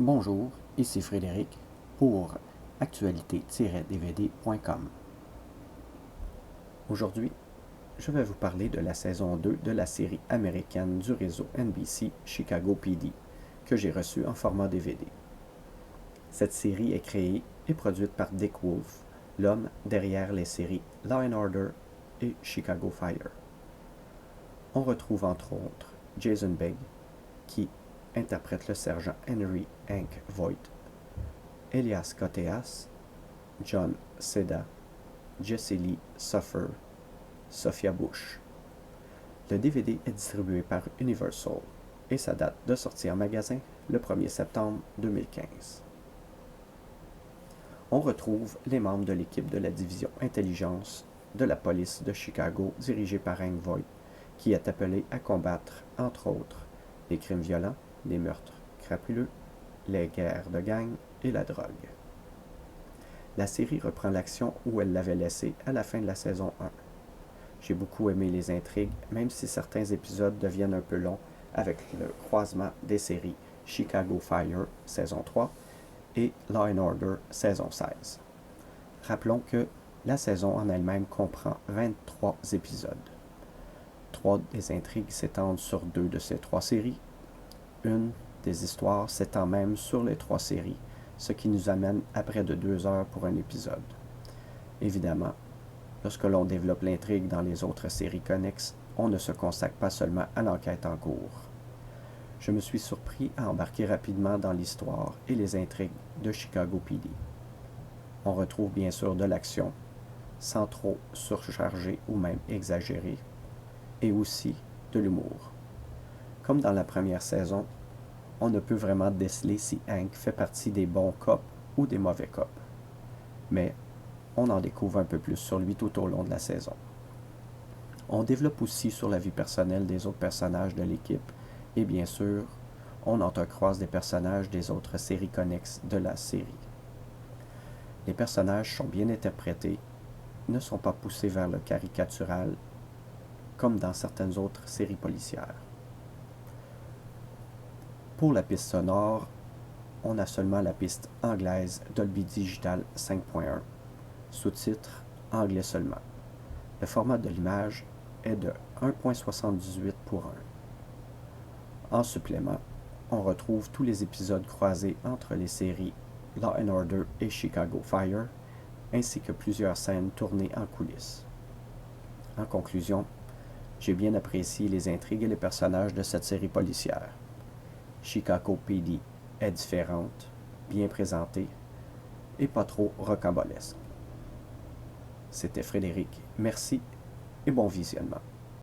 Bonjour, ici Frédéric pour actualité-dvd.com. Aujourd'hui, je vais vous parler de la saison 2 de la série américaine du réseau NBC Chicago PD que j'ai reçue en format DVD. Cette série est créée et produite par Dick Wolf, l'homme derrière les séries Law & Order et Chicago Fire. On retrouve entre autres Jason Biggs, qui interprète le sergent Henry Hank Voight, Elias Koteas, John Seda, Jesse Lee Suffer, Sophia Bush. Le DVD est distribué par Universal et sa date de sortie en magasin le 1er septembre 2015. On retrouve les membres de l'équipe de la division intelligence de la police de Chicago dirigée par Hank Voight, qui est appelé à combattre, entre autres, les crimes violents, les meurtres crapuleux, les guerres de gang et la drogue. La série reprend l'action où elle l'avait laissée à la fin de la saison 1. J'ai beaucoup aimé les intrigues, même si certains épisodes deviennent un peu longs avec le croisement des séries Chicago Fire, saison 3, et Law & Order, saison 16. Rappelons que la saison en elle-même comprend 23 épisodes. 3 des intrigues s'étendent sur 2 de ces 3 séries. Une des histoires s'étend même sur les 3 séries, ce qui nous amène à près de 2 heures pour un épisode. Évidemment, lorsque l'on développe l'intrigue dans les autres séries connexes, on ne se consacre pas seulement à l'enquête en cours. Je me suis surpris à embarquer rapidement dans l'histoire et les intrigues de Chicago PD. On retrouve bien sûr de l'action, sans trop surcharger ou même exagérer, et aussi de l'humour. Comme dans la première saison, on ne peut vraiment déceler si Hank fait partie des bons cops ou des mauvais cops. Mais on en découvre un peu plus sur lui tout au long de la saison. On développe aussi sur la vie personnelle des autres personnages de l'équipe et bien sûr, on entrecroise des personnages des autres séries connexes de la série. Les personnages sont bien interprétés, ne sont pas poussés vers le caricatural comme dans certaines autres séries policières. Pour la piste sonore, on a seulement la piste anglaise Dolby Digital 5.1, sous-titres anglais seulement. Le format de l'image est de 1.78 pour 1. En supplément, on retrouve tous les épisodes croisés entre les séries Law & Order et Chicago Fire, ainsi que plusieurs scènes tournées en coulisses. En conclusion, j'ai bien apprécié les intrigues et les personnages de cette série policière. Chicago PD est différente, bien présentée et pas trop rocambolesque. C'était Frédéric, merci et bon visionnement.